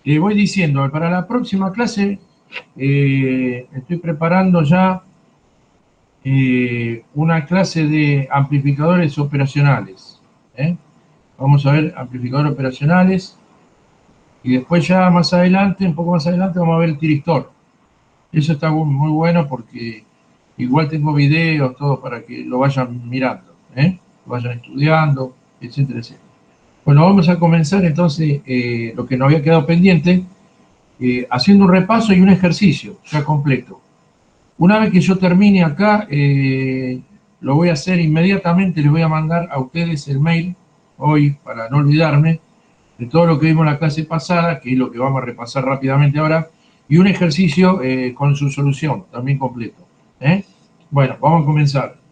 le voy diciendo, para la próxima clase estoy preparando ya una clase de amplificadores operacionales. Vamos a ver amplificadores operacionales y después ya más adelante, un poco más adelante, vamos a ver el tiristor. Eso está muy bueno porque igual tengo videos, todo para que lo vayan mirando, lo vayan estudiando, etcétera, etcétera. Bueno, vamos a comenzar entonces lo que nos había quedado pendiente, haciendo un repaso y un ejercicio ya completo. Una vez que yo termine acá, lo voy a hacer inmediatamente, les voy a mandar a ustedes el mail hoy para no olvidarme de todo lo que vimos en la clase pasada, que es lo que vamos a repasar rápidamente ahora, y un ejercicio con su solución también completo. Bueno, vamos a comenzar.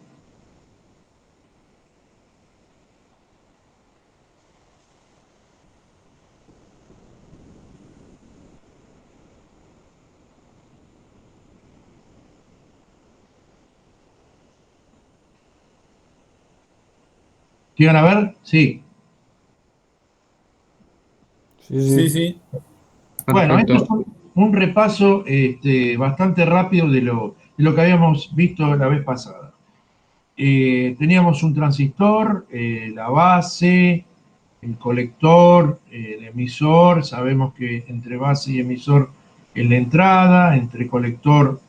¿Quieren a ver? Sí. Sí, sí, Bueno, esto perfecto. fue un repaso bastante rápido de lo que habíamos visto la vez pasada. Teníamos un transistor, la base, el colector, el emisor. Sabemos que entre base y emisor es la entrada, entre colector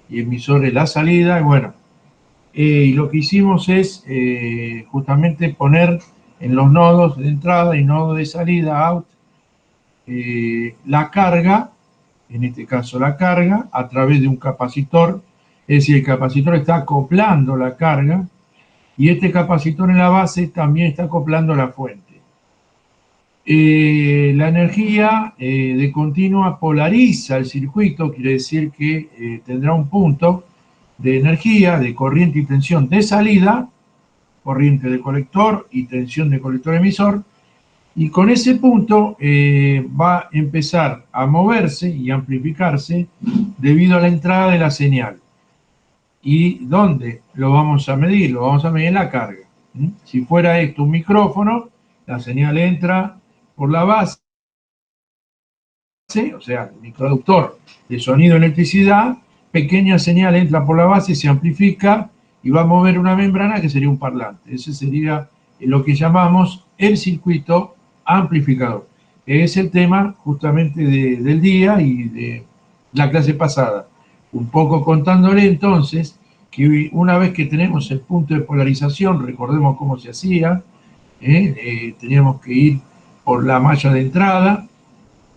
y emisor es la salida. Y bueno, y lo que hicimos es justamente poner en los nodos de entrada y nodo de salida, out, la carga, en este caso la carga, a través de un capacitor. Es decir, el capacitor está acoplando la carga y este capacitor en la base también está acoplando la fuente. La energía de continua polariza el circuito, quiere decir que tendrá un punto de energía, de corriente y tensión de salida, corriente de colector y tensión de colector emisor, y con ese punto va a empezar a moverse y amplificarse debido a la entrada de la señal. ¿Y dónde lo vamos a medir? Lo vamos a medir en la carga. Si fuera esto un micrófono, la señal entra por la base, o sea, el microductor de sonido y electricidad, pequeña señal entra por la base, se amplifica y va a mover una membrana que sería un parlante. Ese sería lo que llamamos el circuito amplificador. Es el tema justamente del día y de la clase pasada. Un poco contándole entonces que una vez que tenemos el punto de polarización, recordemos cómo se hacía, teníamos que ir por la malla de entrada,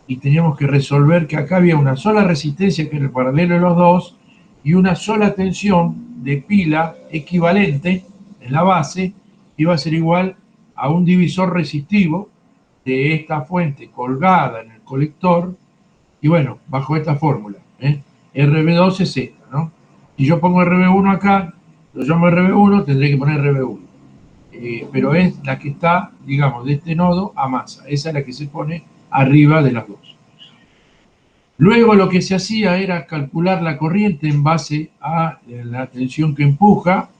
y teníamos que resolver que acá había una sola resistencia, que era el paralelo de los dos, y una sola tensión de pila equivalente en la base, iba a ser igual a un divisor resistivo de esta fuente colgada en el colector, y bueno, bajo esta fórmula, RB2 es esta, ¿no? Si yo pongo RB1 acá, lo llamo RB1, tendré que poner RB1. Pero es la que está, digamos, de este nodo a masa. Esa es la que se pone arriba de las dos. Luego lo que se hacía era calcular la corriente en base a la tensión que empuja.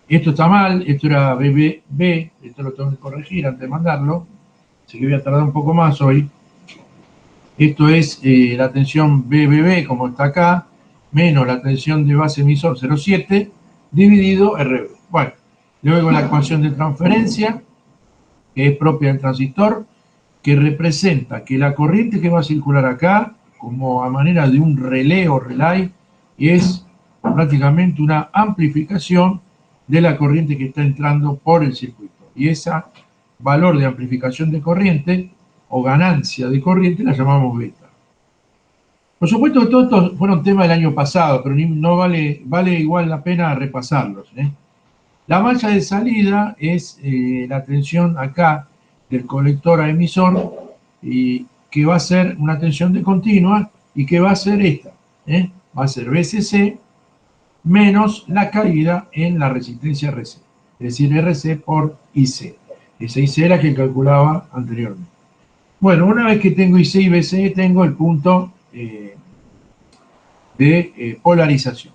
Esto está mal, esto era BBB, esto lo tengo que corregir antes de mandarlo, así que voy a tardar un poco más hoy. Esto es la tensión BBB, como está acá, menos la tensión de base emisor 0,7, dividido RB. Bueno, luego la ecuación de transferencia, que es propia del transistor, que representa que la corriente que va a circular acá, como a manera de un relé o relay, es prácticamente una amplificación de la corriente que está entrando por el circuito. Y ese valor de amplificación de corriente o ganancia de corriente la llamamos beta. Por supuesto que todos estos fueron temas del año pasado, pero no vale igual la pena repasarlos. La malla de salida es la tensión acá del colector a emisor, y que va a ser una tensión de continua y que va a ser esta. Va a ser BCC menos la caída en la resistencia RC, es decir, RC por IC. Esa IC es la que calculaba anteriormente. Bueno, una vez que tengo IC y BCE, tengo el punto de polarización.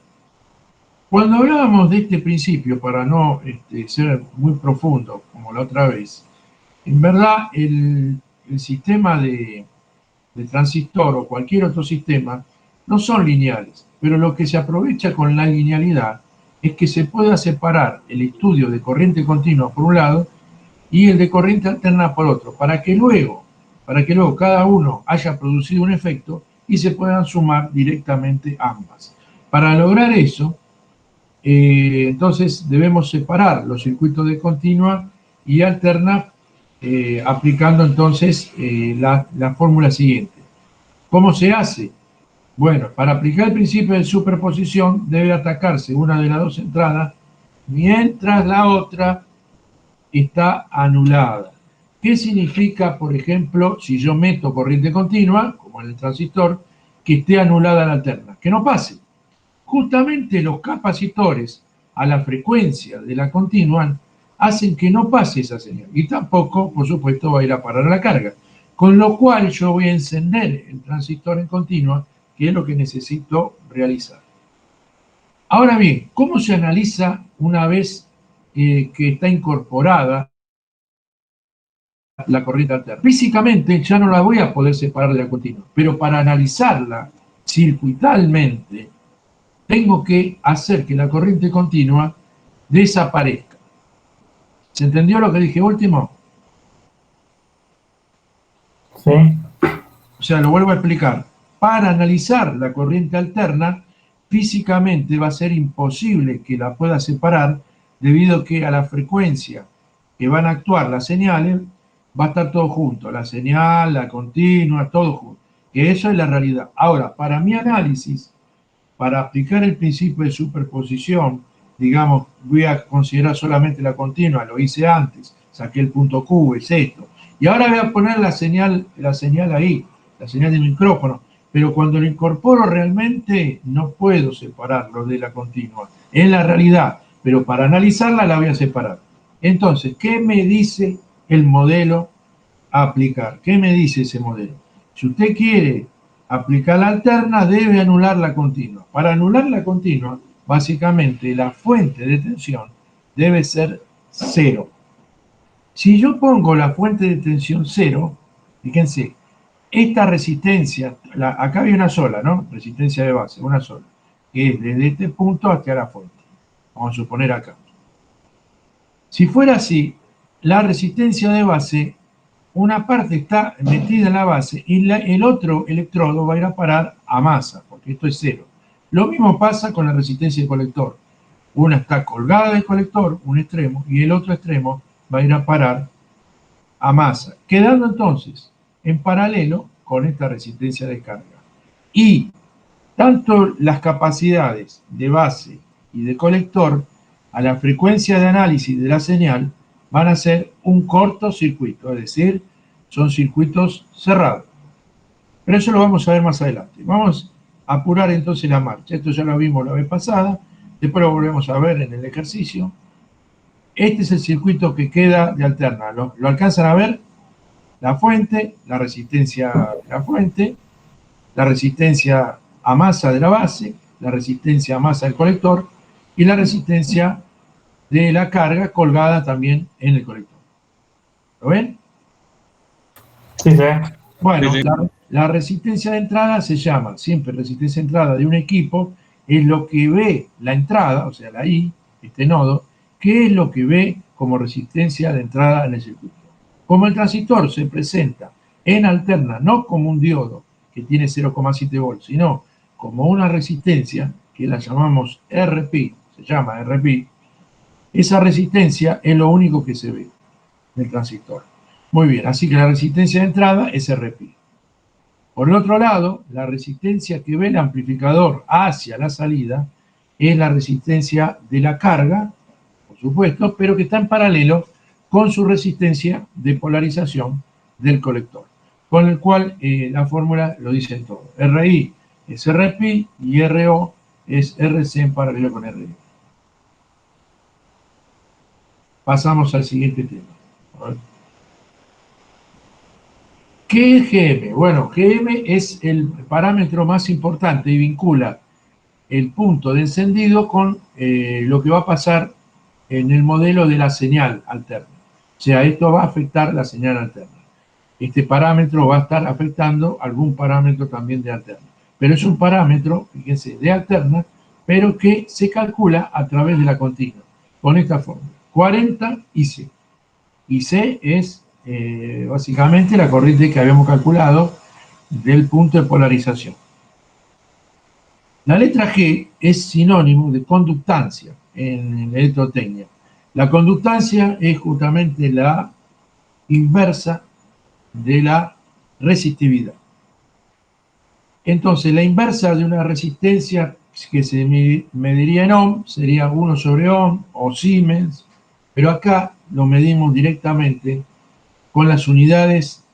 Cuando hablábamos de este principio, para no ser muy profundo como la otra vez, en verdad el sistema de transistor o cualquier otro sistema no son lineales, pero lo que se aprovecha con la linealidad es que se pueda separar el estudio de corriente continua por un lado y el de corriente alterna por otro, para que luego cada uno haya producido un efecto y se puedan sumar directamente ambas. Para lograr eso, entonces debemos separar los circuitos de continua y alterna aplicando entonces la fórmula siguiente. ¿Cómo se hace? Bueno, para aplicar el principio de superposición debe atacarse una de las dos entradas mientras la otra está anulada. ¿Qué significa, por ejemplo, si yo meto corriente continua, como en el transistor, que esté anulada la alterna? Que no pase. Justamente los capacitores a la frecuencia de la continua hacen que no pase esa señal y tampoco, por supuesto, va a ir a parar a la carga. Con lo cual yo voy a encender el transistor en continua, que es lo que necesito realizar. Ahora bien, ¿cómo se analiza una vez que está incorporada la corriente alterna? Físicamente ya no la voy a poder separar de la continua, pero para analizarla circuitalmente tengo que hacer que la corriente continua desaparezca. ¿Se entendió lo que dije último? Sí. O sea, lo vuelvo a explicar. Para analizar la corriente alterna, físicamente va a ser imposible que la pueda separar debido a que a la frecuencia que van a actuar las señales va a estar todo junto, la señal, la continua, todo junto. Que eso es la realidad. Ahora, para mi análisis, para aplicar el principio de superposición, digamos, voy a considerar solamente la continua, lo hice antes, saqué el punto Q, es esto. Y ahora voy a poner la señal ahí, la señal del micrófono, pero cuando lo incorporo realmente no puedo separarlo de la continua. Es la realidad, pero para analizarla la voy a separar. Entonces, ¿qué me dice el modelo a aplicar? ¿Qué me dice ese modelo? Si usted quiere aplicar la alterna, debe anular la continua. Para anular la continua, básicamente la fuente de tensión debe ser cero. Si yo pongo la fuente de tensión cero, fíjense, esta resistencia, acá hay una sola, ¿no? Resistencia de base, una sola, que es desde este punto hasta la fuente. Vamos a suponer acá. Si fuera así, la resistencia de base, una parte está metida en la base y el otro electrodo va a ir a parar a masa, porque esto es cero. Lo mismo pasa con la resistencia del colector. Una está colgada del colector, un extremo, y el otro extremo va a ir a parar a masa, quedando entonces en paralelo con esta resistencia de carga. Y tanto las capacidades de base y de colector a la frecuencia de análisis de la señal van a ser un cortocircuito, es decir, son circuitos cerrados. Pero eso lo vamos a ver más adelante. Vamos a apurar entonces la marcha. Esto ya lo vimos la vez pasada, después lo volvemos a ver en el ejercicio. Este es el circuito que queda de alterna. ¿Lo alcanzan a ver? La fuente, la resistencia de la fuente, la resistencia a masa de la base, la resistencia a masa del colector y la resistencia de la carga colgada también en el colector. ¿Lo ven? Sí, sí. Bueno, Sí, sí. la resistencia de entrada se llama siempre resistencia de entrada de un equipo, es lo que ve la entrada, o sea, la I, este nodo, que es lo que ve como resistencia de entrada en el circuito. Como el transistor se presenta en alterna, no como un diodo que tiene 0,7 volts, sino como una resistencia que la llamamos RP, se llama RP, esa resistencia es lo único que se ve del transistor. Muy bien, así que la resistencia de entrada es RP. Por el otro lado, la resistencia que ve el amplificador hacia la salida es la resistencia de la carga, por supuesto, pero que está en paralelo con su resistencia de polarización del colector, con el cual la fórmula lo dice todo. RI es RP y RO es RC en paralelo con RI. Pasamos al siguiente tema. A ver. ¿Qué es GM? Bueno, GM es el parámetro más importante y vincula el punto de encendido con lo que va a pasar en el modelo de la señal alterna. O sea, esto va a afectar la señal alterna. este parámetro va a estar afectando algún parámetro también de alterna. Pero es un parámetro, fíjense, de alterna, pero que se calcula a través de la continua, con esta fórmula, 40 IC. IC es básicamente la corriente que habíamos calculado del punto de polarización. La letra G es sinónimo de conductancia en electrotecnia. La conductancia es justamente la inversa de la resistividad. Entonces, la inversa de una resistencia que se mediría en ohm sería 1 sobre ohm o Siemens, pero acá lo medimos directamente con las unidades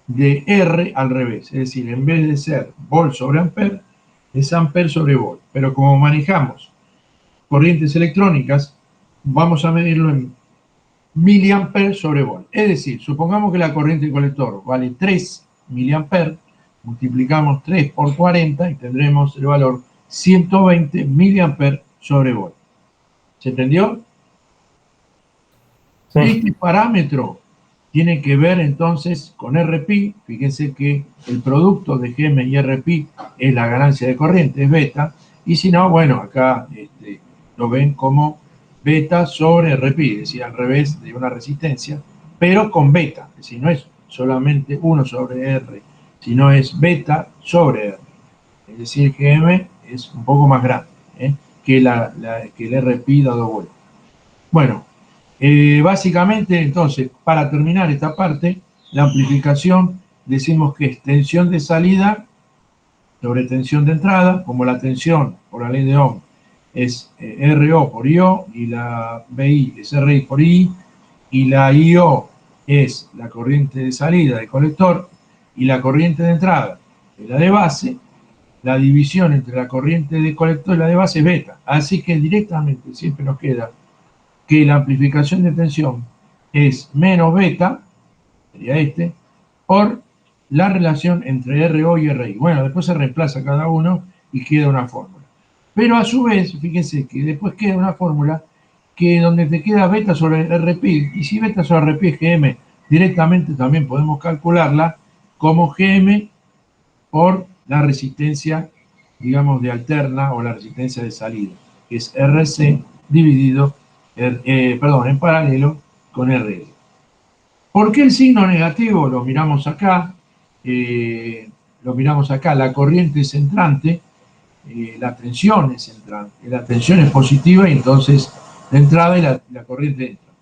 de R al revés, es decir, en vez de ser volt sobre ampere, es ampere sobre volt. Pero como manejamos corrientes electrónicas, vamos a medirlo en miliamper sobre volt. Es decir, supongamos que la corriente del colector vale 3 miliamper, multiplicamos 3 por 40 y tendremos el valor 120 miliamper sobre volt. ¿Se entendió? Sí. Este parámetro tiene que ver entonces con RPi. Fíjense que el producto de GM y RPi es la ganancia de corriente, es beta. Y si no, bueno, acá lo ven como beta sobre RPi, es decir, al revés de una resistencia, pero con beta. Es decir, no es solamente 1 sobre R, sino es beta sobre R. Es decir, GM es un poco más grande que el RPi dado vuelta. Bueno, básicamente, entonces, para terminar esta parte, la amplificación decimos que es tensión de salida sobre tensión de entrada, como la tensión por la ley de Ohm es RO por IO y la BI es RI por I y la IO es la corriente de salida del colector y la corriente de entrada es la de base. La división entre la corriente de colector y la de base es beta. Así que directamente siempre nos queda que la amplificación de tensión es menos beta, sería por la relación entre RO y RI. Bueno, después se reemplaza cada uno y queda una fórmula. Pero a su vez, fíjense que después queda una fórmula que donde te queda beta sobre RPi, y si beta sobre RPi es GM, directamente también podemos calcularla como GM por la resistencia, digamos, de alterna o la resistencia de salida, que es RC dividido, en paralelo con RL. ¿Por qué el signo negativo? Lo miramos acá, la corriente es entrante, la tensión es entrante, la tensión es positiva y entonces la entrada y la corriente entra.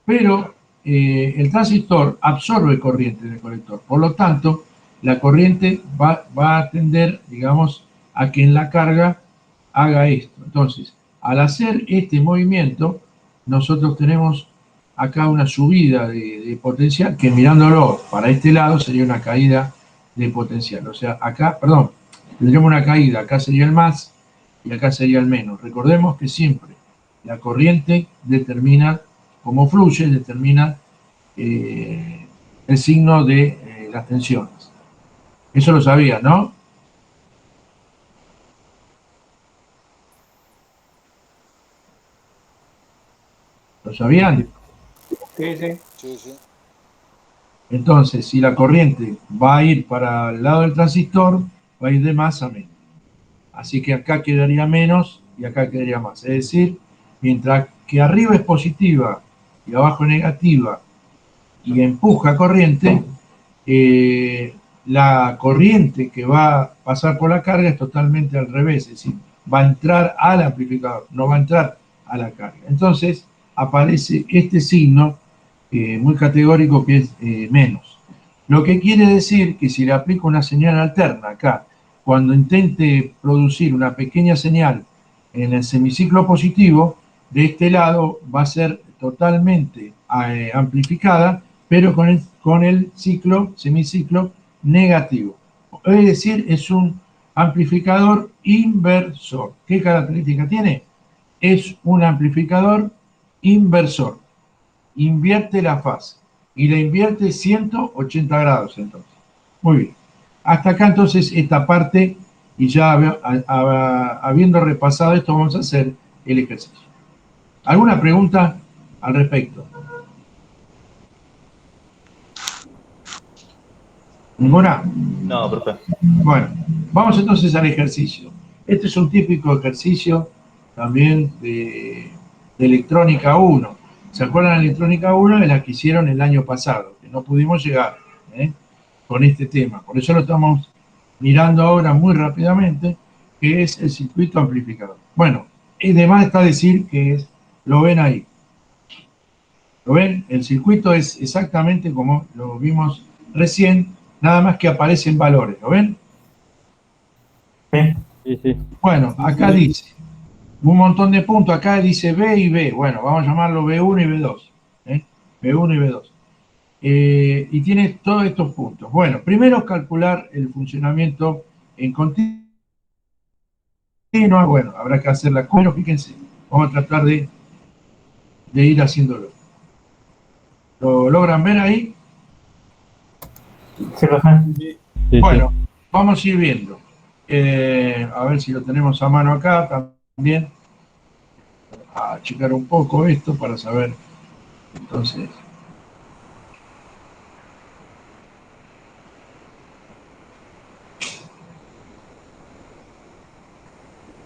Pero el transistor absorbe corriente del colector, por lo tanto, la corriente va a tender, digamos, a que en la carga haga esto. Entonces, al hacer este movimiento, nosotros tenemos acá una subida de potencial que mirándolo para este lado sería una caída de potencial. O sea, acá, perdón, tendríamos una caída, acá sería el más y acá sería el menos. Recordemos que siempre la corriente determina cómo fluye, determina el signo de las tensiones. Eso lo sabía, ¿no? ¿Lo sabían? Sí, sí. Sí, sí. Entonces, si la corriente va a ir para el lado del transistor, va a ir de más a menos. Así que acá quedaría menos y acá quedaría más. Es decir, mientras que arriba es positiva y abajo es negativa y empuja corriente, la corriente que va a pasar por la carga es totalmente al revés, es decir, va a entrar al amplificador, no va a entrar a la carga. Entonces aparece este signo muy categórico que es menos. Lo que quiere decir que si le aplico una señal alterna acá, cuando intente producir una pequeña señal en el semiciclo positivo, de este lado va a ser totalmente amplificada, pero con el semiciclo negativo. Es decir, es un amplificador inversor. ¿Qué característica tiene? Es un amplificador inversor. Invierte la fase y la invierte 180 grados entonces. Muy bien. Hasta acá entonces esta parte y ya habiendo repasado esto vamos a hacer el ejercicio. ¿Alguna pregunta al respecto? ¿Ninguna? No, profe. Bueno, vamos entonces al ejercicio. Este es un típico ejercicio también de electrónica 1. ¿Se acuerdan de electrónica 1? De la que hicieron el año pasado, que no pudimos llegar con este tema. Por eso lo estamos mirando ahora muy rápidamente, que es el circuito amplificador. Bueno, y demás está decir que es, lo ven ahí. ¿Lo ven? El circuito es exactamente como lo vimos recién, nada más que aparecen valores. ¿Lo ven? Sí. Sí, sí. Bueno, acá dice un montón de puntos. Acá dice B y B. Bueno, vamos a llamarlo B1 y B2. B1 y B2. Y tiene todos estos puntos. Bueno, primero calcular el funcionamiento en continuo. Bueno, habrá que hacer la cura. Fíjense, vamos a tratar de ir haciéndolo. ¿Lo logran ver ahí? Sí, profe. Sí, Bueno, vamos a ir viendo. A ver si lo tenemos a mano acá también. A checar un poco esto para saber. Entonces,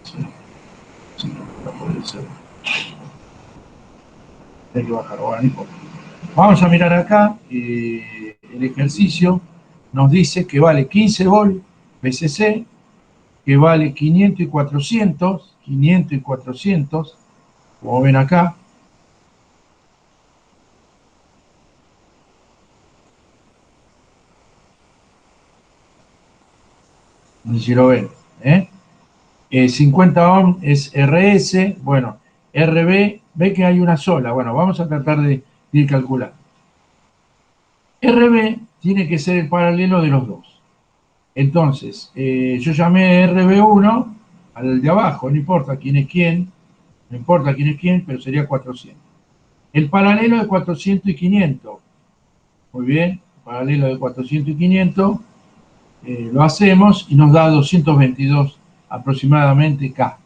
sí, no puede ser. Hay que bajar. Bueno, no importa. Vamos a mirar acá. El ejercicio nos dice que vale 15 volt VCC, que vale 500 y 400, 500 y 400, como ven acá. No sé si lo ven. 50 ohm es RS, bueno, RB, ve que hay una sola. Bueno, vamos a tratar de ir calculando. RB tiene que ser el paralelo de los dos. Entonces, yo llamé RB1 al de abajo, no importa quién es quién, no importa quién es quién, pero sería 400. El paralelo de 400 y 500, muy bien, paralelo de 400 y 500, lo hacemos y nos da 222 aproximadamente K.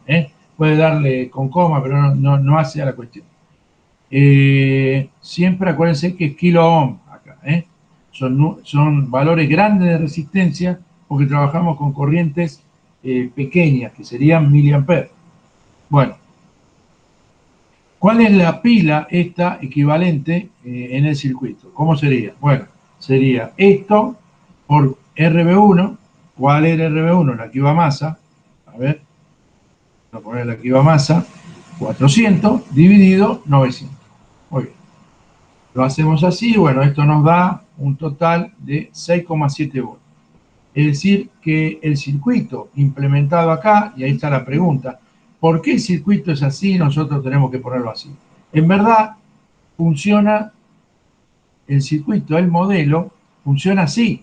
Puede darle con coma, pero no hace a la cuestión. Siempre acuérdense que es kilo ohm acá. Son valores grandes de resistencia porque trabajamos con corrientes pequeñas, que serían miliamperes. Bueno, ¿cuál es la pila esta equivalente en el circuito? ¿Cómo sería? Bueno, sería esto por RB1. ¿Cuál era RB1? La que iba a masa. A ver, voy a poner la que iba a masa. 400 dividido 900. Muy bien. Lo hacemos así, bueno, esto nos da un total de 6,7 volts. Es decir, que el circuito implementado acá, y ahí está la pregunta, ¿por qué el circuito es así y nosotros tenemos que ponerlo así? En verdad, funciona el circuito, el modelo, funciona así.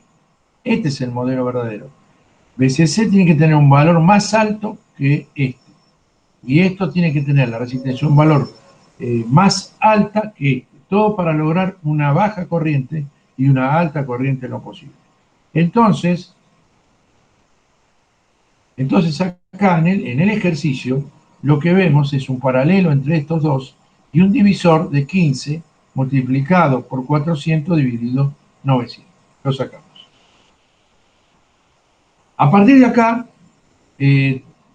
Este es el modelo verdadero. VCC tiene que tener un valor más alto que este. Y esto tiene que tener la resistencia, un valor más alta que este. Todo para lograr una baja corriente y una alta corriente en lo posible. Entonces acá en el ejercicio, lo que vemos es un paralelo entre estos dos y un divisor de 15 multiplicado por 400 dividido 900. Lo sacamos. A partir de acá,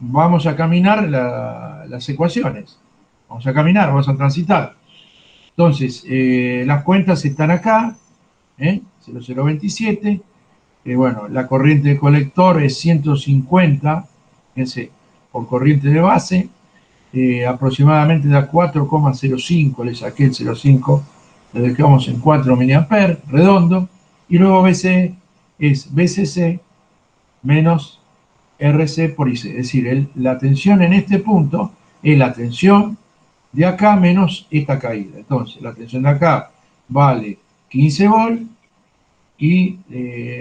vamos a caminar las ecuaciones. Vamos a caminar, vamos a transitar. Entonces, las cuentas están acá, 0027. Bueno, la corriente de colector es 150, fíjense, por corriente de base, aproximadamente da 4,05, le saqué el 0,5, lo dejamos en 4 miliamperes, redondo, y luego BC es BCC menos RC por IC, es decir, la tensión en este punto es la tensión de acá menos esta caída. Entonces, la tensión de acá vale 15 volts y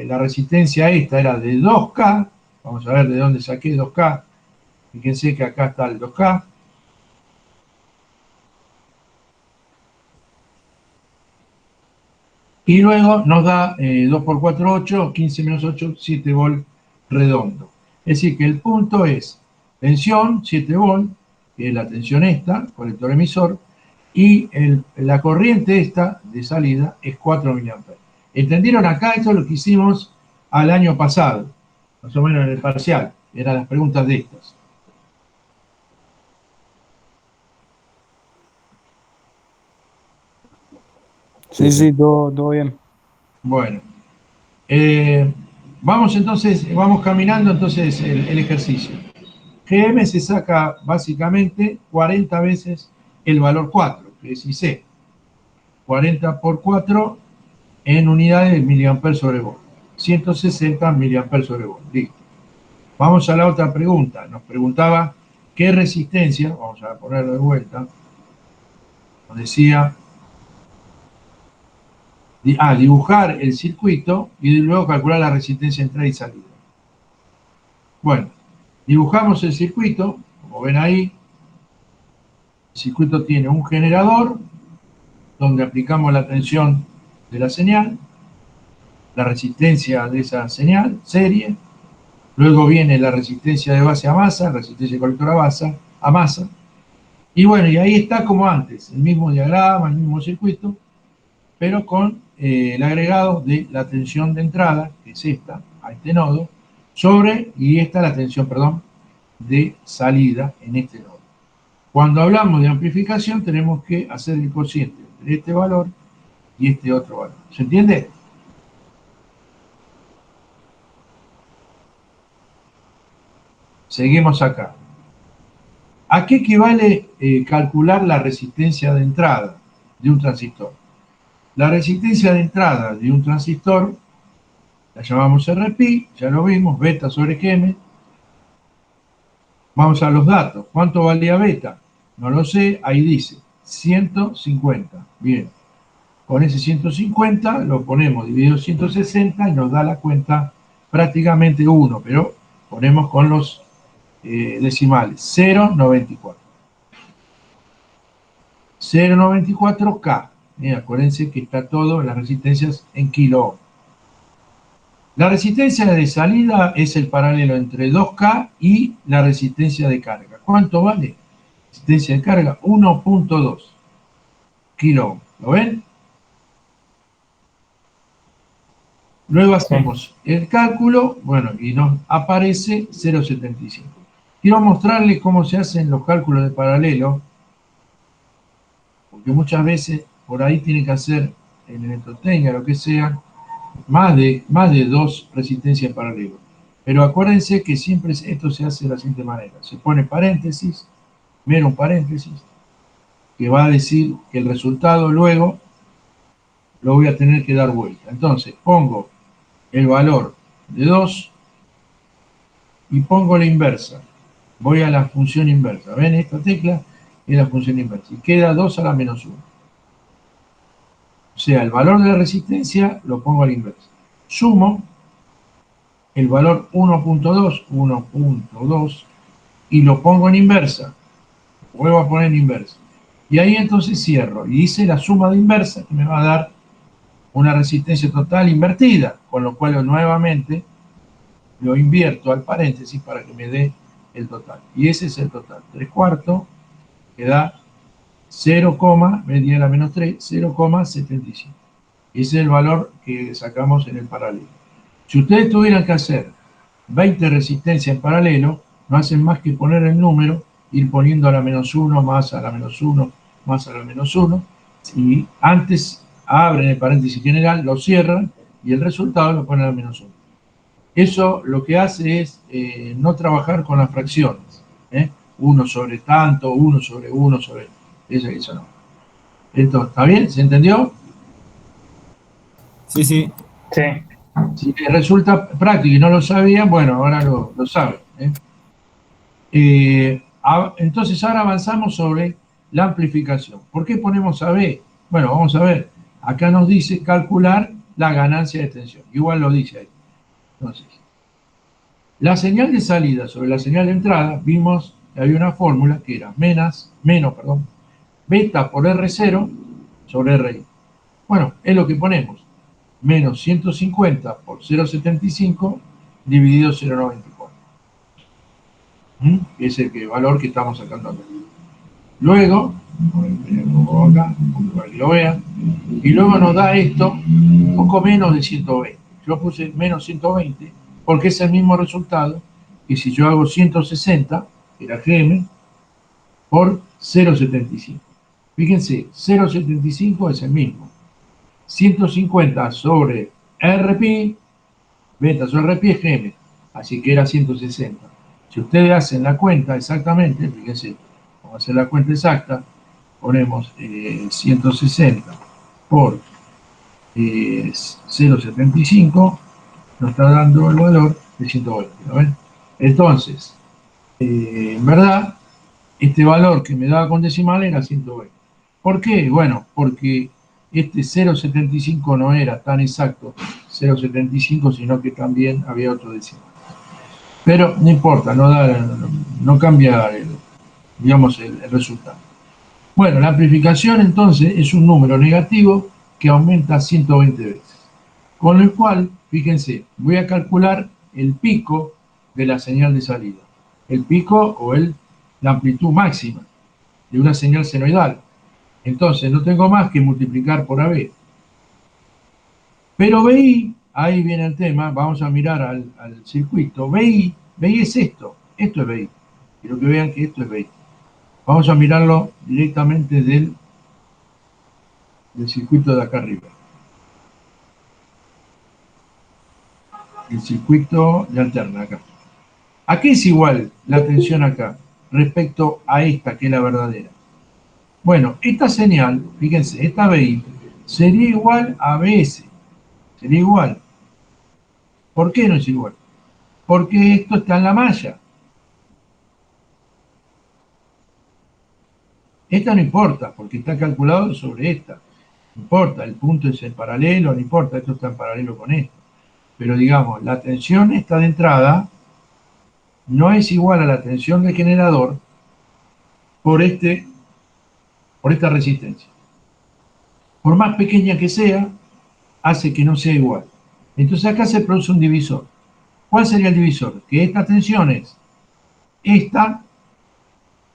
la resistencia esta era de 2K. Vamos a ver de dónde saqué 2K. Fíjense que acá está el 2K. Y luego nos da 2 por 4, 8, 15 menos 8, 7 volt redondo. Es decir, que el punto es tensión, 7 volt, que es la tensión esta, colector emisor, y la corriente esta de salida es 4 miliamperes. ¿Entendieron acá? Esto es lo que hicimos al año pasado, más o menos en el parcial. Eran las preguntas de estas. Sí, sí, todo bien. Bueno, vamos entonces, vamos caminando entonces el ejercicio. GM se saca básicamente 40 veces el valor 4, que es IC. 40 por 4 en unidades de miliamperes sobre volt. 160 miliamperes sobre volt. Listo. Vamos a la otra pregunta. Nos preguntaba qué resistencia, vamos a ponerlo de vuelta, nos decía, dibujar el circuito y luego calcular la resistencia de entrada y salida. Bueno, dibujamos el circuito, como ven ahí, el circuito tiene un generador donde aplicamos la tensión de la señal, la resistencia de esa señal, serie, luego viene la resistencia de base a masa, resistencia de colector a masa, y bueno, y ahí está como antes, el mismo diagrama, el mismo circuito, pero con el agregado de la tensión de entrada, que es esta, a este nodo, sobre, y esta la tensión, perdón, de salida en este nodo. Cuando hablamos de amplificación tenemos que hacer el cociente entre este valor y este otro valor. ¿Se entiende? Seguimos acá. ¿A qué equivale calcular la resistencia de entrada de un transistor? La resistencia de entrada de un transistor la llamamos RP, ya lo vimos, beta sobre GM. Vamos a los datos. ¿Cuánto valía beta? No lo sé, ahí dice 150. Bien. Con ese 150 lo ponemos dividido 160 y nos da la cuenta prácticamente 1, pero ponemos con los decimales. 0,94. 0,94K. Acuérdense que está todo en las resistencias en kilo ohm. La resistencia de salida es el paralelo entre 2K y la resistencia de carga. ¿Cuánto vale? Resistencia de carga 1.2 kilo ohm. ¿Lo ven? Luego hacemos el cálculo, bueno, y nos aparece 0,75. Quiero mostrarles cómo se hacen los cálculos de paralelo, porque muchas veces por ahí tiene que hacer en electrotécnica, lo que sea, más de 2 resistencias en paralelo. Pero acuérdense que siempre esto se hace de la siguiente manera. Se pone paréntesis, mero un paréntesis, que va a decir que el resultado luego lo voy a tener que dar vuelta. Entonces pongo el valor de 2 y pongo la inversa. Voy a la función inversa. ¿Ven esta tecla? Es la función inversa. Y queda 2 a la menos 1. O sea, el valor de la resistencia lo pongo a la inversa. Sumo el valor 1.2 y lo pongo en inversa. Vuelvo a poner en inversa. Y ahí entonces cierro. Y hice la suma de inversa que me va a dar una resistencia total invertida. Con lo cual nuevamente lo invierto al paréntesis para que me dé el total. Y ese es el total. 3/4 que da 0, media a la menos 3, 0,75. Ese es el valor que sacamos en el paralelo. Si ustedes tuvieran que hacer 20 resistencias en paralelo, no hacen más que poner el número, ir poniendo a la menos 1, más a la menos 1, más a la menos 1, y antes abren el paréntesis general, lo cierran, y el resultado lo ponen a la menos 1. Eso lo que hace es no trabajar con las fracciones. 1 sobre tanto, 1 sobre 1 sobre... Eso no. Esto, ¿está bien? ¿Se entendió? Sí, sí. Sí. Si les resulta práctico y no lo sabían, bueno, ahora lo saben. Entonces ahora avanzamos sobre la amplificación. ¿Por qué ponemos AB? Bueno, vamos a ver. Acá nos dice calcular la ganancia de tensión. Igual lo dice ahí. Entonces, la señal de salida sobre la señal de entrada, vimos que había una fórmula que era menos, beta por R0 sobre RI. Bueno, es lo que ponemos. Menos 150 por 0,75 dividido 0,94. Es el valor que estamos sacando acá. Luego, acá, para que lo vean, y luego nos da esto un poco menos de 120. yo puse menos 120, porque es el mismo resultado que si yo hago 160, que era GM, por 0,75. Fíjense, 0,75 es el mismo. 150 sobre RP, beta sobre RP es GM, así que era 160. Si ustedes hacen la cuenta exactamente, fíjense, vamos a hacer la cuenta exacta, ponemos 160 por 0,75, nos está dando el valor de 120, ¿no ven? Entonces, en verdad, este valor que me daba con decimal era 120. ¿Por qué? Bueno, porque este 0,75 no era tan exacto 0,75, sino que también había otro decimal. Pero no importa, no cambia digamos, el resultado. Bueno, la amplificación entonces es un número negativo que aumenta 120 veces. Con el cual, fíjense, voy a calcular el pico de la señal de salida. El pico o la amplitud máxima de una señal senoidal. Entonces, no tengo más que multiplicar por AB. Pero BI, ahí viene el tema, vamos a mirar al circuito. BI es esto es BI. Quiero que vean que esto es BI. Vamos a mirarlo directamente del circuito de acá arriba. El circuito de alterna acá. ¿A qué es igual la tensión acá respecto a esta que es la verdadera? Bueno, esta señal, fíjense, esta BI sería igual a BS. Sería igual. ¿Por qué no es igual? Porque esto está en la malla. Esta no importa, porque está calculado sobre esta. No importa, el punto es el paralelo, no importa, esto está en paralelo con esto. Pero digamos, la tensión esta de entrada no es igual a la tensión del generador por esta resistencia. Por más pequeña que sea, hace que no sea igual. Entonces acá se produce un divisor. ¿Cuál sería el divisor? Que esta tensión es esta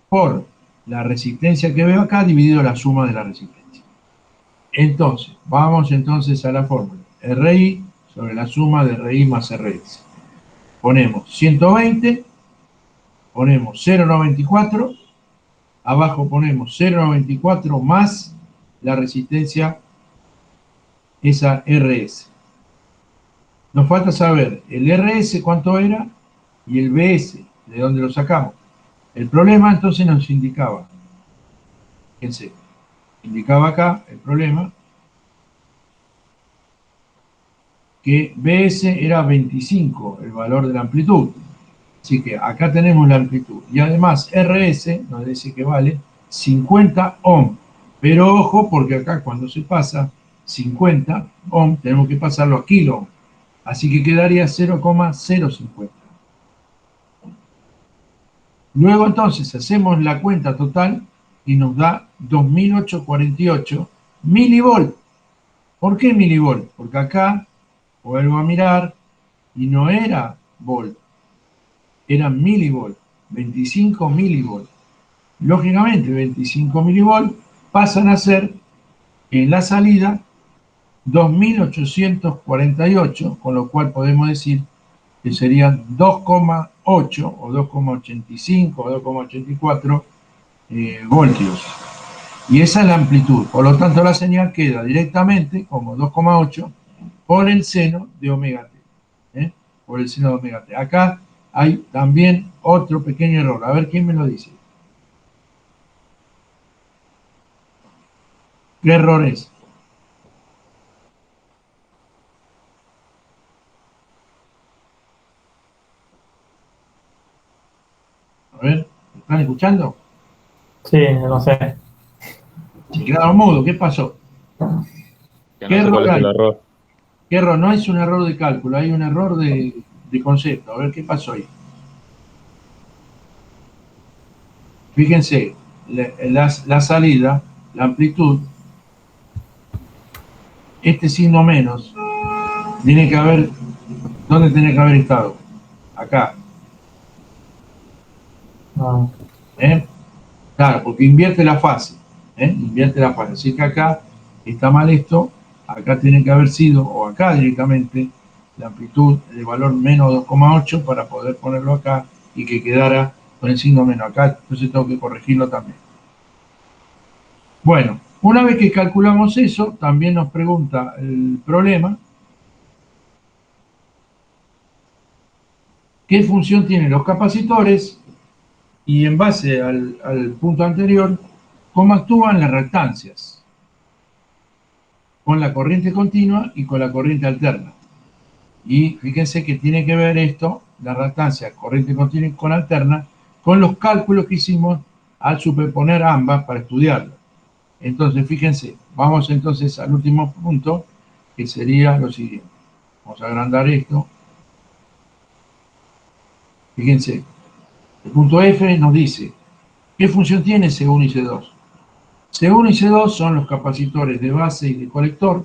por la resistencia que veo acá dividido la suma de la resistencia. Entonces, vamos entonces a la fórmula. RI sobre la suma de RI más RS. Ponemos 120, ponemos 0,94, abajo ponemos 0,94 más la resistencia, esa RS. Nos falta saber el RS cuánto era y el BS, de dónde lo sacamos. El problema entonces nos indicaba, fíjense, indicaba acá el problema, que BS era 25, el valor de la amplitud. Así que acá tenemos la amplitud. Y además RS nos dice que vale 50 ohm. Pero ojo, porque acá cuando se pasa 50 ohm, tenemos que pasarlo a kilo ohm. Así que quedaría 0,050. Luego entonces hacemos la cuenta total y nos da 2848 milivolt. ¿Por qué milivolt? Porque acá vuelvo a mirar y no era volt, era milivolt, 25 milivolt. Lógicamente, 25 milivolt pasan a ser en la salida 2848, con lo cual podemos decir que serían 2,8 o 2,85 o 2,84 voltios. Y esa es la amplitud. Por lo tanto, la señal queda directamente como 2,8 por el seno de omega t. Por el seno de omega t. Acá hay también otro pequeño error. A ver quién me lo dice. ¿Qué error es? A ver, ¿me están escuchando? Sí, no sé. Se quedaron mudos. ¿Qué pasó? Que ¿Qué no sé cuál error es el hay? error. ¿Qué error? No es un error de cálculo, hay un error de concepto. A ver qué pasó ahí. Fíjense, la salida, la amplitud, este signo menos, tiene que haber, ¿dónde tiene que haber estado? Acá. No. Claro, porque invierte la fase. Invierte la fase. Así que acá está mal esto, acá tiene que haber sido, o acá directamente, la amplitud de valor menos 2,8 para poder ponerlo acá y que quedara con el signo menos acá, entonces tengo que corregirlo también. Bueno, una vez que calculamos eso, también nos pregunta el problema, ¿qué función tienen los capacitores? Y en base al punto anterior, ¿cómo actúan las reactancias? Con la corriente continua y con la corriente alterna. Y fíjense que tiene que ver esto, la reactancia, corriente continua y con alterna, con los cálculos que hicimos al superponer ambas para estudiarlo. Entonces, fíjense, vamos entonces al último punto, que sería lo siguiente. Vamos a agrandar esto. Fíjense, el punto F nos dice, ¿qué función tiene C1 y C2? C1 y C2 son los capacitores de base y de colector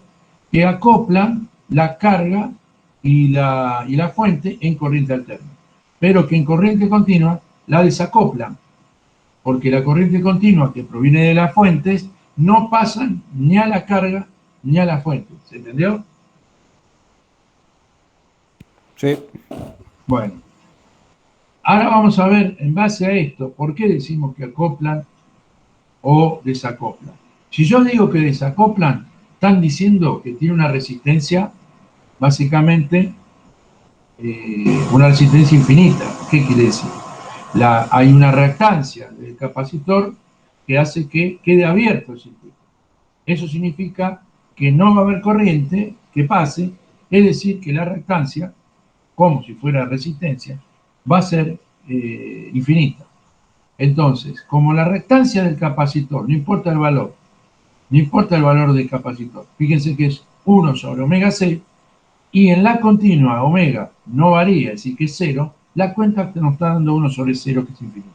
que acoplan la carga y la fuente en corriente alterna, pero que en corriente continua la desacoplan, porque la corriente continua que proviene de las fuentes no pasan ni a la carga ni a la fuente. ¿Se entendió? Sí. Bueno, ahora vamos a ver, en base a esto, por qué decimos que acoplan o desacoplan. Si yo digo que desacoplan, están diciendo que tiene una resistencia, básicamente, una resistencia infinita. ¿Qué quiere decir? Hay una reactancia del capacitor que hace que quede abierto el circuito. Eso significa que no va a haber corriente que pase, es decir, que la reactancia, como si fuera resistencia, va a ser infinita. Entonces, como la reactancia del capacitor, no importa el valor, no importa el valor del capacitor, fíjense que es 1 sobre omega c, y en la continua omega no varía, es decir, que es 0, la cuenta nos está dando 1 sobre 0, que es infinito.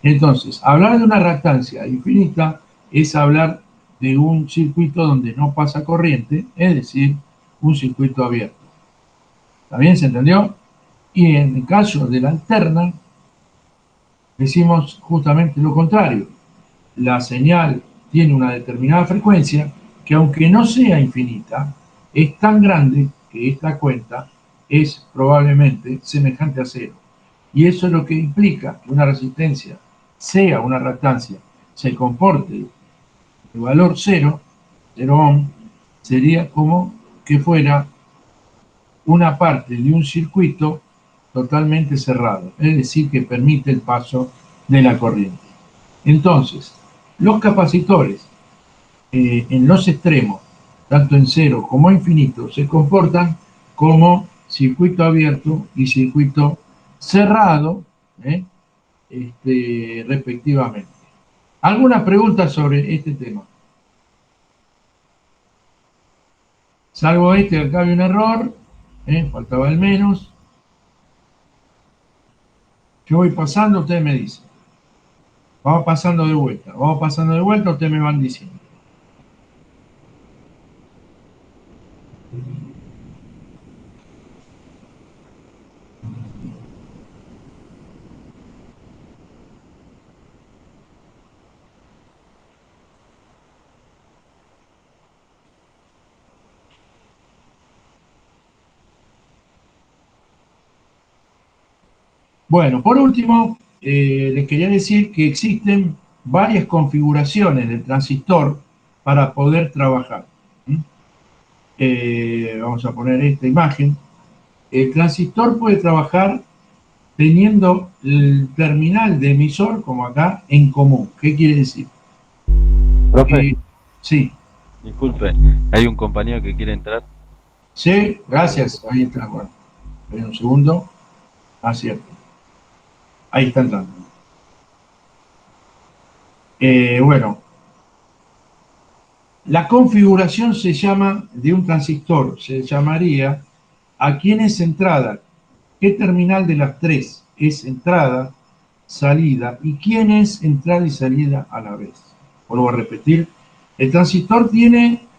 Entonces, hablar de una reactancia infinita es hablar de un circuito donde no pasa corriente, es decir, un circuito abierto. ¿Está bien? ¿Se entendió? Y en el caso de la alterna, decimos justamente lo contrario. La señal tiene una determinada frecuencia que, aunque no sea infinita, es tan grande que esta cuenta es probablemente semejante a 0. Y eso es lo que implica que una resistencia, sea una reactancia, se comporte de valor 0, 0 ohm, sería como que fuera una parte de un circuito totalmente cerrado, es decir, que permite el paso de la corriente. Entonces, los capacitores en los extremos, tanto en 0 como infinito, se comportan como circuito abierto y circuito cerrado, respectivamente. ¿Alguna pregunta sobre este tema? Salvo este, acá había un error, faltaba el menos. Yo voy pasando, ustedes me dicen. Vamos pasando de vuelta, ustedes me van diciendo. Bueno, por último, les quería decir que existen varias configuraciones del transistor para poder trabajar. Vamos a poner esta imagen. El transistor puede trabajar teniendo el terminal de emisor, como acá, en común. ¿Qué quiere decir? Profe, Sí. disculpe, hay un compañero que quiere entrar. Sí, gracias. Ahí está. Bueno, esperen un segundo. Ah, cierto. Ahí está entrando. Bueno, la configuración se llama, de un transistor, se llamaría a quién es entrada, qué terminal de las tres es entrada, salida, y quién es entrada y salida a la vez. Vuelvo a repetir, el transistor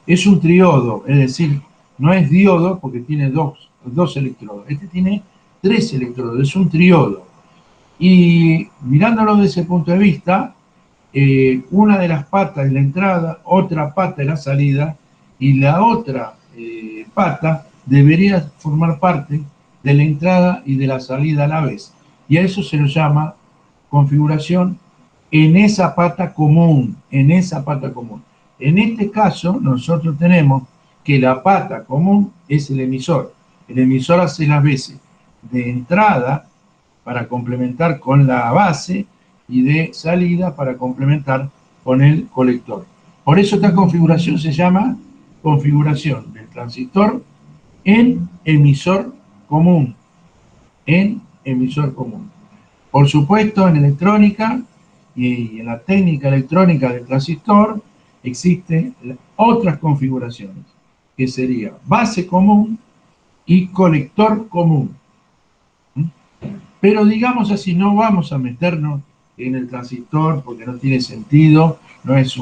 es un triodo, es decir, no es diodo porque tiene dos electrodos. Este tiene 3 electrodos, es un triodo. Y mirándolo desde ese punto de vista, una de las patas es la entrada, otra pata es la salida, y la otra pata debería formar parte de la entrada y de la salida a la vez. Y a eso se lo llama configuración en esa pata común, en esa pata común. En este caso, nosotros tenemos que la pata común es el emisor. El emisor hace las veces de entrada para complementar con la base y de salida para complementar con el colector. Por eso esta configuración se llama configuración del transistor en emisor común. En emisor común. Por supuesto, en electrónica y en la técnica electrónica del transistor existen otras configuraciones, que sería base común y colector común. Pero digamos así, no vamos a meternos en el transistor porque no tiene sentido, no es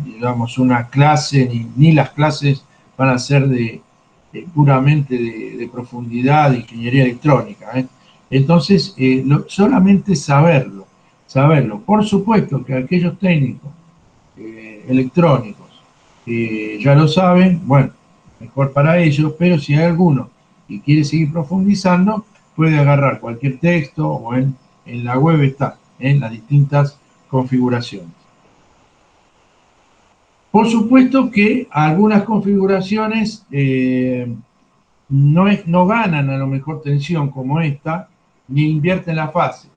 digamos, una clase, ni las clases van a ser puramente de profundidad de ingeniería electrónica. Entonces, solamente saberlo. Por supuesto que aquellos técnicos electrónicos ya lo saben, bueno, mejor para ellos, pero si hay alguno y quiere seguir profundizando, puede agarrar cualquier texto o en la web está, en las distintas configuraciones. Por supuesto que algunas configuraciones no ganan a lo mejor tensión como esta, ni invierten la fase.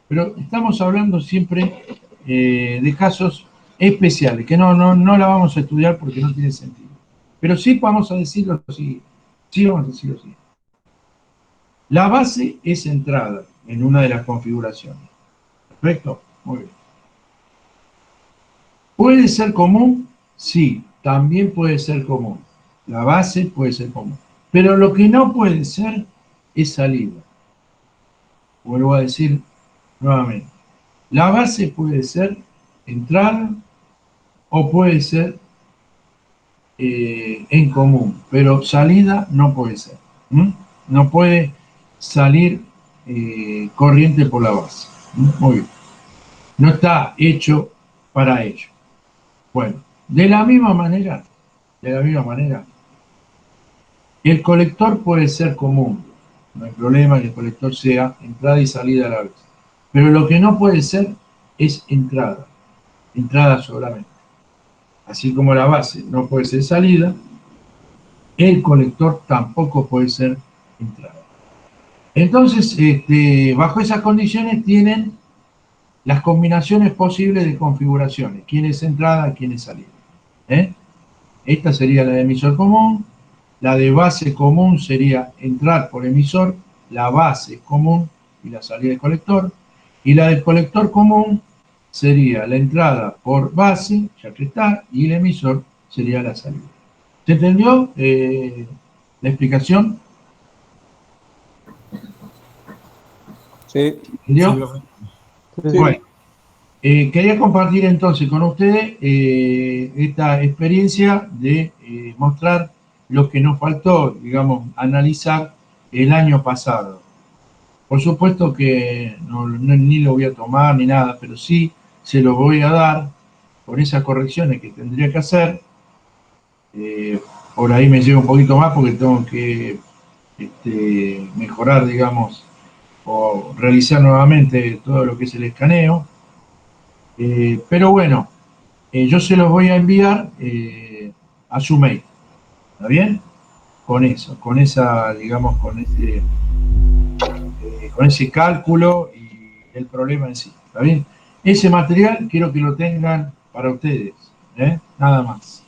Pero estamos hablando siempre de casos especiales, que no la vamos a estudiar porque no tiene sentido. Pero sí vamos a decir lo siguiente. Sí vamos a decir lo siguiente. La base es entrada en una de las configuraciones. ¿Perfecto? Muy bien. ¿Puede ser común? Sí, también puede ser común. La base puede ser común. Pero lo que no puede ser es salida. Vuelvo a decir nuevamente. La base puede ser entrada o puede ser en común, pero salida no puede ser. No puede salir corriente por la base. Muy bien. No está hecho para ello. Bueno, de la misma manera, el colector puede ser común. No hay problema que el colector sea entrada y salida a la vez. Pero lo que no puede ser es entrada solamente. Así como la base no puede ser salida, el colector tampoco puede ser entrada. Entonces, bajo esas condiciones tienen las combinaciones posibles de configuraciones. ¿Quién es entrada, quién es salida? Esta sería la de emisor común. La de base común sería entrar por emisor, la base común y la salida del colector. Y la del colector común sería la entrada por base, ya que está, y el emisor sería la salida. ¿Se entendió la explicación? Sí. ¿Entendió? Sí. Bueno, quería compartir entonces con ustedes esta experiencia de mostrar lo que nos faltó, digamos, analizar el año pasado. Por supuesto que ni lo voy a tomar ni nada, pero sí se lo voy a dar por esas correcciones que tendría que hacer. Por ahí me llevo un poquito más porque tengo que mejorar, digamos, o realizar nuevamente todo lo que es el escaneo. Pero bueno, yo se los voy a enviar a su mail. ¿Está bien? Con eso, con esa, digamos, con ese cálculo y el problema en sí. ¿Está bien? Ese material quiero que lo tengan para ustedes. Nada más.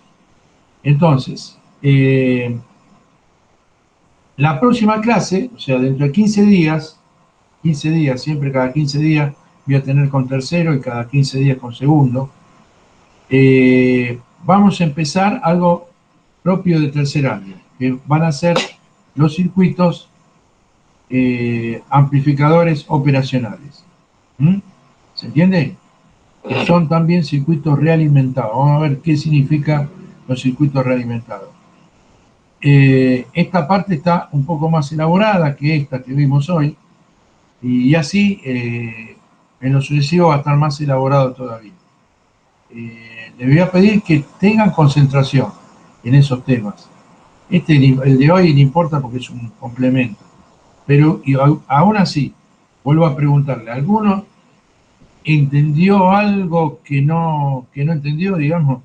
Entonces, la próxima clase, o sea, dentro de 15 días, siempre cada 15 días voy a tener con tercero y cada 15 días con segundo. Vamos a empezar algo propio de tercer año, que van a ser los circuitos amplificadores operacionales. ¿Se entiende? Que son también circuitos realimentados. Vamos a ver qué significa los circuitos realimentados. Esta parte está un poco más elaborada que esta que vimos hoy, y así en lo sucesivo va a estar más elaborado todavía. Les voy a pedir que tengan concentración. en esos temas. El de hoy le importa porque es un complemento. Pero aún así, vuelvo a preguntarle, ¿alguno entendió algo que no entendió, digamos?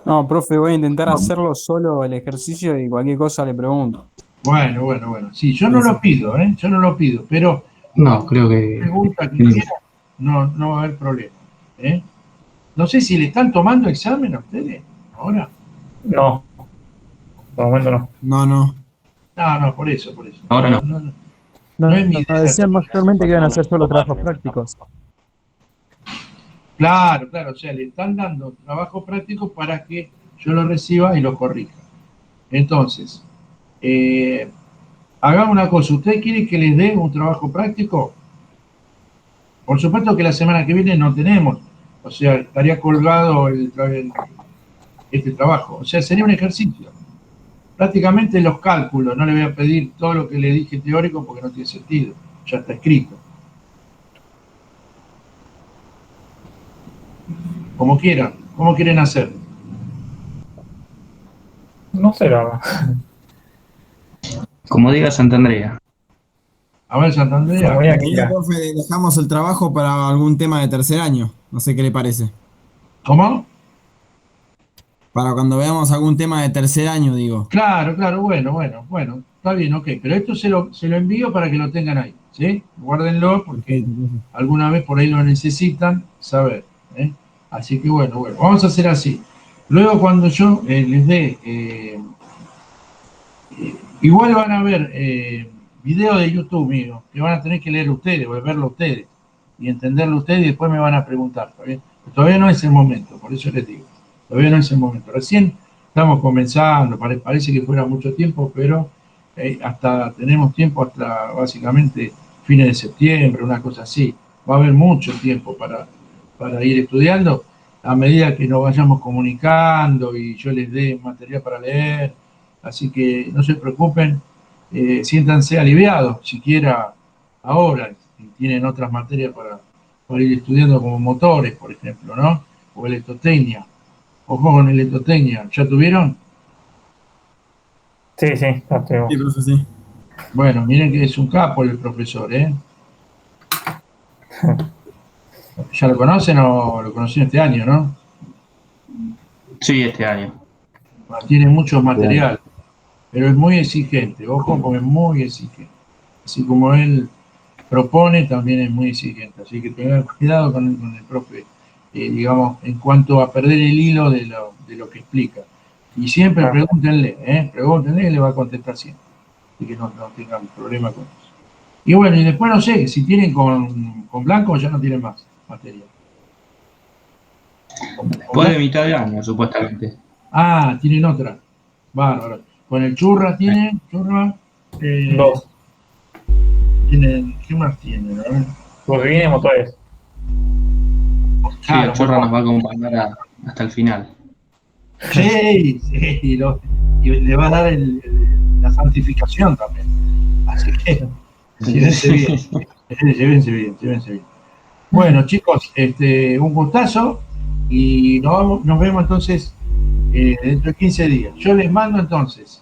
No, profe, voy a intentar hacerlo solo el ejercicio y cualquier cosa le pregunto. Bueno. Sí, yo no lo pido, ¿eh? Yo no lo pido, pero No, creo que... pregunta que quiera, no va a haber problema, ¿eh? No sé si le están tomando examen a ustedes ahora. No, de momento no. No. No, por eso. Ahora no. No es mi idea. Decían mayormente que iban a hacer solo trabajos prácticos. Claro, o sea, le están dando trabajo práctico para que yo lo reciba y lo corrija. Entonces, hagamos una cosa, ¿usted quiere que les dé un trabajo práctico? Por supuesto que la semana que viene no tenemos, o sea, estaría colgado este trabajo, o sea, sería un ejercicio. Prácticamente los cálculos, no le voy a pedir todo lo que le dije teórico porque no tiene sentido, ya está escrito. Como quieran, ¿cómo quieren hacer? No sé, la verdad. Como diga Santandrea. A ver, Santander, Como ella Mira, quiera. profe, dejamos el trabajo para algún tema de tercer año. No sé qué le parece. ¿cómo? Para cuando veamos algún tema de tercer año, digo. Claro, bueno, está bien, ok, pero esto se lo envío para que lo tengan ahí, ¿sí? Guárdenlo porque Perfecto, profe. alguna vez por ahí lo necesitan saber, ¿eh? Así que bueno, vamos a hacer así. Luego cuando yo les dé, igual van a ver videos de YouTube mío, que van a tener que leer ustedes, o verlo ustedes, y entenderlo ustedes y después me van a preguntar, ¿está bien? Todavía no es el momento, por eso les digo, todavía no es el momento. Recién estamos comenzando, parece que fuera mucho tiempo, pero tenemos tiempo hasta básicamente fines de septiembre, una cosa así. Va a haber mucho tiempo para ir estudiando a medida que nos vayamos comunicando y yo les dé material para leer. Así que no se preocupen, siéntanse aliviados, siquiera ahora, si tienen otras materias para ir estudiando como motores, por ejemplo, ¿no? O electrotecnia. Ojo con electrotecnia, ¿ya tuvieron? Sí, ya tengo. Sí, profe, sí. Bueno, miren que es un capo el profesor, ¿eh? ¿Ya lo conocen o lo conocieron este año, no? Sí, este año. Tiene mucho material, pero es muy exigente, ojo, porque es muy exigente. Así como él propone, también es muy exigente. Así que tengan cuidado con el profe, digamos, en cuanto a perder el hilo de lo que explica. Y siempre pregúntenle, él le va a contestar siempre. Así que no tengan problema con eso. Y bueno, y después no sé, si tienen con blanco ya no tienen más material. Después de mitad de año, supuestamente. Ah, tienen otra. Bárbaro. Con el churra churra. Dos. ¿Qué más tienen? A ver. Porque viene motores. Sí, Claro, el chorro nos va a acompañar hasta el final. Sí, y le va a dar la santificación también. Así que, llévense bien. Llévense bien. Bueno, chicos, un gustazo y nos vemos entonces dentro de 15 días. Yo les mando entonces